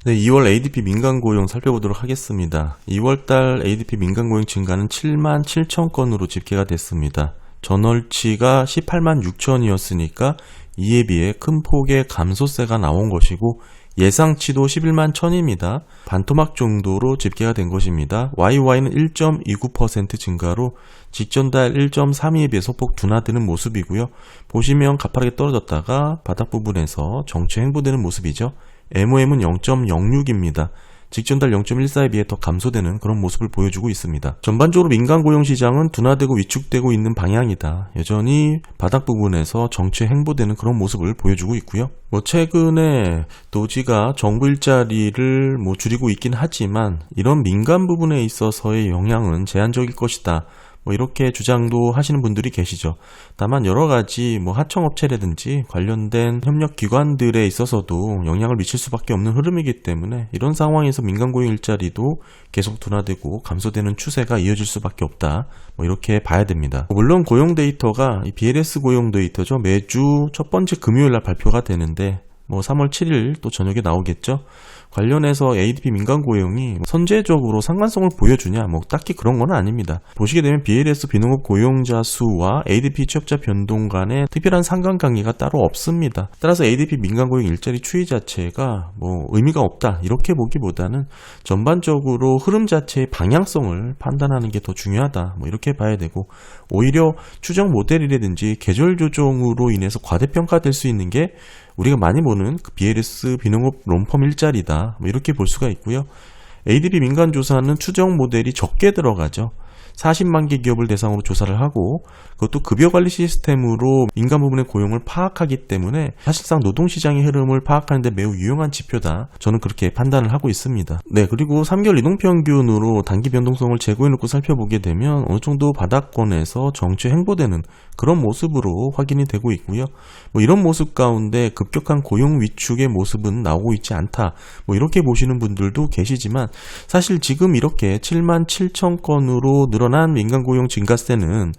네, 2월 ADP 민간 고용 살펴보도록 하겠습니다. 2월달 ADP 민간 고용 증가는 7만 7천 건으로 집계가 됐습니다. 전월치가 18만 6천이었으니까 이에 비해 큰 폭의 감소세가 나온 것이고 예상치도 11만 1000입니다. 반토막 정도로 집계가 된 것입니다. YY는 1.29% 증가로 직전달 1.32에 비해 소폭 둔화되는 모습이고요. 보시면 가파르게 떨어졌다가 바닥 부분에서 정체 횡보되는 모습이죠. MOM은 0.06입니다. 직전달 0.14에 비해 더 감소되는 그런 모습을 보여주고 있습니다. 전반적으로 민간 고용 시장은 둔화되고 위축되고 있는 방향이다. 여전히 바닥 부분에서 정체 횡보되는 그런 모습을 보여주고 있고요. 최근에 도지가 정부 일자리를 줄이고 있긴 하지만 이런 민간 부분에 있어서의 영향은 제한적일 것이다. 이렇게 주장도 하시는 분들이 계시죠. 다만 여러가지 하청업체라든지 관련된 협력기관들에 있어서도 영향을 미칠 수밖에 없는 흐름이기 때문에 이런 상황에서 민간고용 일자리도 계속 둔화되고 감소되는 추세가 이어질 수밖에 없다. 이렇게 봐야 됩니다. 물론 고용 데이터가 BLS 고용 데이터죠. 매주 첫 번째 금요일날 발표가 되는데 3월 7일 또 저녁에 나오겠죠. 관련해서 ADP 민간 고용이 선제적으로 상관성을 보여주냐 딱히 그런 건 아닙니다. 보시게 되면 BLS 비농업 고용자 수와 ADP 취업자 변동 간에 특별한 상관관계가 따로 없습니다. 따라서 ADP 민간 고용 일자리 추이 자체가 의미가 없다 이렇게 보기보다는 전반적으로 흐름 자체의 방향성을 판단하는 게 더 중요하다 이렇게 봐야 되고, 오히려 추정 모델이라든지 계절 조정으로 인해서 과대평가될 수 있는 게 우리가 많이 보는 BLS 비농업 롱펌 일자리다 이렇게 볼 수가 있고요. ADP 민간조사는 추정 모델이 적게 들어가죠. 40만 개 기업을 대상으로 조사를 하고 그것도 급여관리 시스템으로 민간 부분의 고용을 파악하기 때문에 사실상 노동시장의 흐름을 파악하는 데 매우 유용한 지표다. 저는 그렇게 판단을 하고 있습니다. 네, 그리고 3개월 이동평균으로 단기 변동성을 제고해놓고 살펴보게 되면 어느 정도 바닥권에서 정체 횡보되는 그런 모습으로 확인이 되고 있고요. 이런 모습 가운데 급격한 고용 위축의 모습은 나오고 있지 않다. 이렇게 보시는 분들도 계시지만 사실 지금 이렇게 7만 7천 건으로 늘어난 민간 고용 증가세는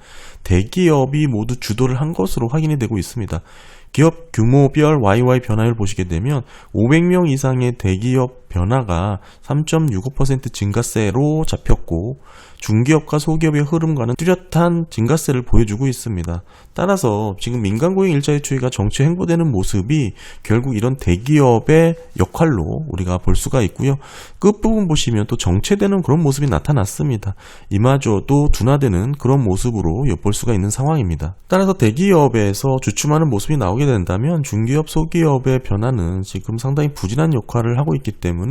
대기업이 모두 주도를 한 것으로 확인이 되고 있습니다. 기업 규모별 YY 변화율 보시게 되면 500명 이상의 대기업 변화가 3.65% 증가세로 잡혔고 중기업과 소기업의 흐름과는 뚜렷한 증가세를 보여주고 있습니다. 따라서 지금 민간고용 일자리 추이가 정체 횡보되는 모습이 결국 이런 대기업의 역할로 우리가 볼 수가 있고요. 끝부분 보시면 또 정체되는 그런 모습이 나타났습니다. 이마저도 둔화되는 그런 모습으로 엿볼 수가 있는 상황입니다. 따라서 대기업에서 주춤하는 모습이 나오게 된다면 중기업, 소기업의 변화는 지금 상당히 부진한 역할을 하고 있기 때문에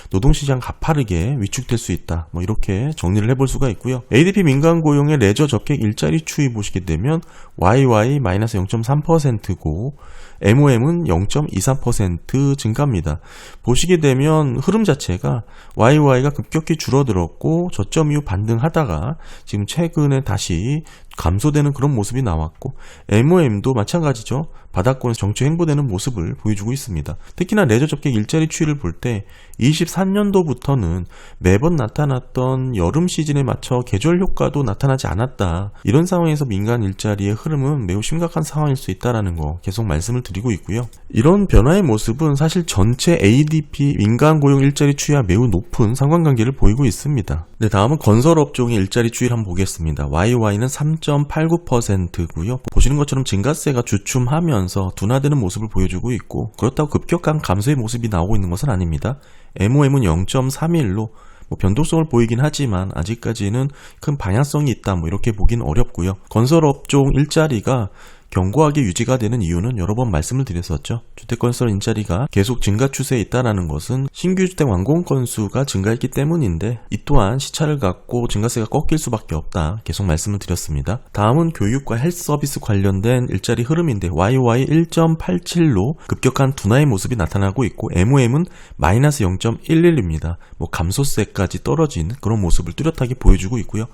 노동시장 가파르게 위축될 수 있다. 이렇게 정리를 해볼 수가 있고요. ADP 민간 고용의 레저 적객 일자리 추이 보시게 되면 YY 마이너스 0.3%고 MOM은 0.23% 증가입니다. 보시게 되면 흐름 자체가 YY가 급격히 줄어들었고 저점 이후 반등하다가 지금 최근에 다시 감소되는 그런 모습이 나왔고 MOM도 마찬가지죠. 바닥권에서 정체 횡보되는 모습을 보여주고 있습니다. 특히나 레저 접객 일자리 추이를 볼 때 23년도부터는 매번 나타났던 여름 시즌에 맞춰 계절 효과도 나타나지 않았다. 이런 상황에서 민간 일자리의 흐름은 매우 심각한 상황일 수 있다는 거 계속 말씀을 드리고 있고요. 이런 변화의 모습은 사실 전체 ADP 민간 고용 일자리 추이와 매우 높은 상관관계를 보이고 있습니다. 네, 다음은 건설업종의 일자리 추이를 한번 보겠습니다. YY는 3.89%고요. 보시는 것처럼 증가세가 주춤하면서 둔화되는 모습을 보여주고 있고 그렇다고 급격한 감소의 모습이 나오고 있는 것은 아닙니다. MOM은 0.31로 변동성을 보이긴 하지만 아직까지는 큰 방향성이 있다 이렇게 보긴 어렵고요. 건설업종 일자리가 견고하게 유지가 되는 이유는 여러 번 말씀을 드렸었죠. 주택건설 일자리가 계속 증가 추세에 있다는 것은 신규 주택 완공 건수가 증가했기 때문인데 이 또한 시차를 갖고 증가세가 꺾일 수밖에 없다. 계속 말씀을 드렸습니다. 다음은 교육과 헬스 서비스 관련된 일자리 흐름인데 YY 1.87로 급격한 둔화의 모습이 나타나고 있고 MOM은 마이너스 0.11입니다. 감소세까지 떨어진 그런 모습을 뚜렷하게 보여주고 있고요.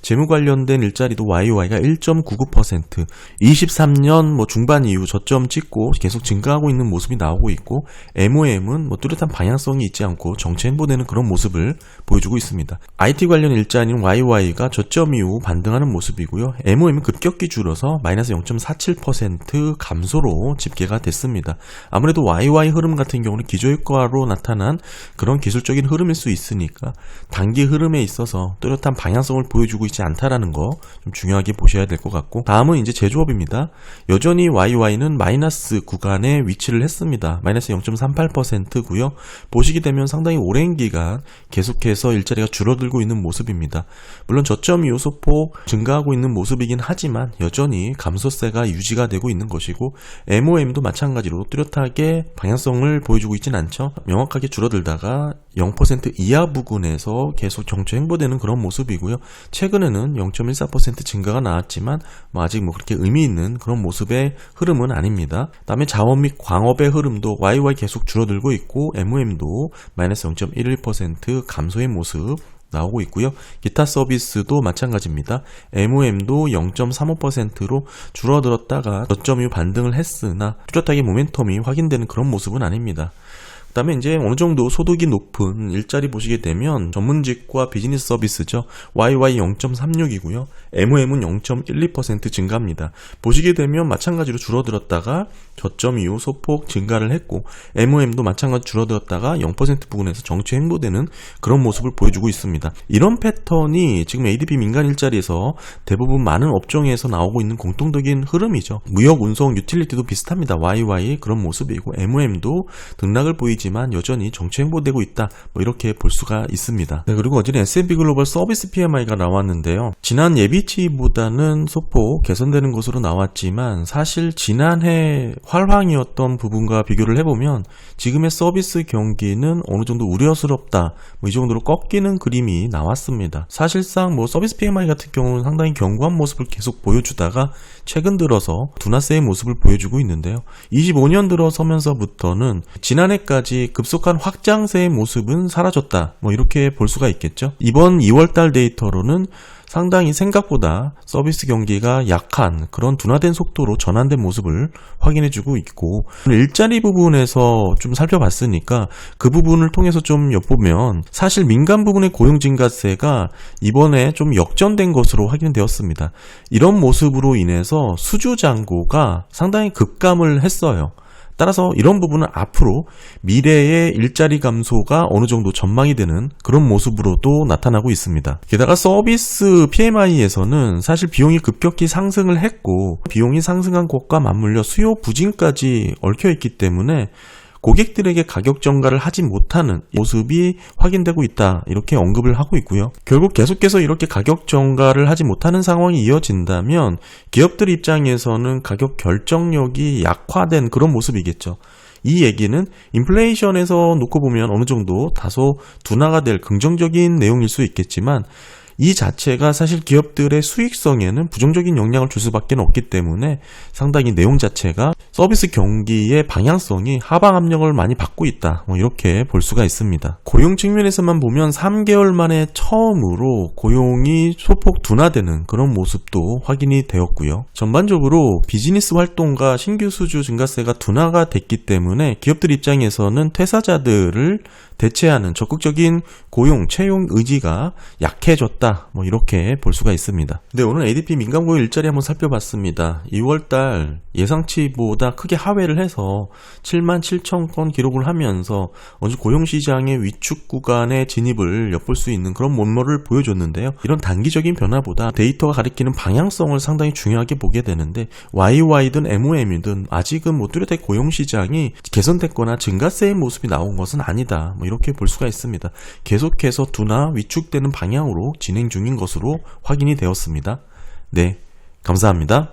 재무 관련된 일자리도 YOY가 1.99%, 23년 중반 이후 저점 찍고 계속 증가하고 있는 모습이 나오고 있고, MOM은 뚜렷한 방향성이 있지 않고 정체 행보되는 그런 모습을 보여주고 있습니다. IT 관련 일자리는 YOY가 저점 이후 반등하는 모습이고요. MOM은 급격히 줄어서 마이너스 0.47% 감소로 집계가 됐습니다. 아무래도 YOY 흐름 같은 경우는 기저효과로 나타난 그런 기술적인 흐름일 수 있으니까 단기 흐름에 있어서 뚜렷한 방향성을 보여주고 있지 않다라는 거 좀 중요하게 보셔야 될 것 같고, 다음은 이제 제조업입니다. 여전히 YOY는 마이너스 구간에 위치를 했습니다. 마이너스 0.38%고요. 보시게 되면 상당히 오랜 기간 계속해서 일자리가 줄어들고 있는 모습입니다. 물론 저점 이후 소폭 증가하고 있는 모습이긴 하지만 여전히 감소세가 유지가 되고 있는 것이고, MOM도 마찬가지로 뚜렷하게 방향성을 보여주고 있진 않죠. 명확하게 줄어들다가 0% 이하 부근에서 계속 정체 행보되는 그런 모습이고요. 최근에는 0.14% 증가가 나왔지만 아직 그렇게 의미 있는 그런 모습의 흐름은 아닙니다. 다음에 자원 및 광업의 흐름도 YOY 계속 줄어들고 있고, MOM도 마이너스 0.11% 감소의 모습 나오고 있고요. 기타 서비스도 마찬가지입니다. MOM도 0.35%로 줄어들었다가 저점 이후 반등을 했으나 뚜렷하게 모멘텀이 확인되는 그런 모습은 아닙니다. 그 다음에 이제 어느 정도 소득이 높은 일자리 보시게 되면 전문직과 비즈니스 서비스죠. YOY 0.36이고요. MOM은 0.12% 증가합니다. 보시게 되면 마찬가지로 줄어들었다가 저점 이후 소폭 증가를 했고, MOM도 마찬가지로 줄어들었다가 0% 부근에서 정체 행보되는 그런 모습을 보여주고 있습니다. 이런 패턴이 지금 ADP 민간 일자리에서 대부분 많은 업종에서 나오고 있는 공통적인 흐름이죠. 무역, 운송, 유틸리티도 비슷합니다. YOY 그런 모습이고, MOM도 등락을 보이지만 여전히 정체 행보되고 있다, 이렇게 볼 수가 있습니다. 네, 그리고 어제는 S&P 글로벌 서비스 PMI가 나왔는데요. 지난 예비치보다는 소폭 개선되는 것으로 나왔지만 사실 지난해 활황이었던 부분과 비교를 해보면 지금의 서비스 경기는 어느 정도 우려스럽다, 이 정도로 꺾이는 그림이 나왔습니다. 사실상 서비스 PMI 같은 경우는 상당히 견고한 모습을 계속 보여주다가 최근 들어서 둔화세의 모습을 보여주고 있는데요. 25년 들어서면서부터는 지난해까지 급속한 확장세의 모습은 사라졌다, 이렇게 볼 수가 있겠죠. 이번 2월달 데이터로는 상당히 생각보다 서비스 경기가 약한 그런 둔화된 속도로 전환된 모습을 확인해주고 있고, 일자리 부분에서 좀 살펴봤으니까 그 부분을 통해서 좀 엿보면 사실 민간 부분의 고용 증가세가 이번에 좀 역전된 것으로 확인되었습니다. 이런 모습으로 인해서 수주 잔고가 상당히 급감을 했어요. 따라서 이런 부분은 앞으로 미래의 일자리 감소가 어느 정도 전망이 되는 그런 모습으로도 나타나고 있습니다. 게다가 서비스 PMI에서는 사실 비용이 급격히 상승을 했고, 비용이 상승한 것과 맞물려 수요 부진까지 얽혀있기 때문에 고객들에게 가격 전가를 하지 못하는 모습이 확인되고 있다, 이렇게 언급을 하고 있고요. 결국 계속해서 이렇게 가격 전가를 하지 못하는 상황이 이어진다면 기업들 입장에서는 가격 결정력이 약화된 그런 모습이겠죠. 이 얘기는 인플레이션에서 놓고 보면 어느 정도 다소 둔화가 될 긍정적인 내용일 수 있겠지만, 이 자체가 사실 기업들의 수익성에는 부정적인 영향을 줄 수밖에 없기 때문에 상당히 내용 자체가 서비스 경기의 방향성이 하방 압력을 많이 받고 있다, 이렇게 볼 수가 있습니다. 고용 측면에서만 보면 3개월 만에 처음으로 고용이 소폭 둔화되는 그런 모습도 확인이 되었고요. 전반적으로 비즈니스 활동과 신규 수주 증가세가 둔화가 됐기 때문에 기업들 입장에서는 퇴사자들을 대체하는 적극적인 고용, 채용 의지가 약해졌다, 이렇게 볼 수가 있습니다. 네, 오늘 ADP 민간 고용 일자리 한번 살펴봤습니다. 2월달 예상치보다 크게 하회를 해서 77,000건 기록을 하면서 어느 고용시장의 위축 구간에 진입을 엿볼 수 있는 그런 면모를 보여줬는데요. 이런 단기적인 변화보다 데이터가 가리키는 방향성을 상당히 중요하게 보게 되는데, YOY든 MOM이든 아직은 뚜렷하게 고용시장이 개선됐거나 증가세의 모습이 나온 것은 아니다, 이렇게 볼 수가 있습니다. 계속해서 둔화, 위축되는 방향으로 진행 중인 것으로 확인이 되었습니다. 네, 감사합니다.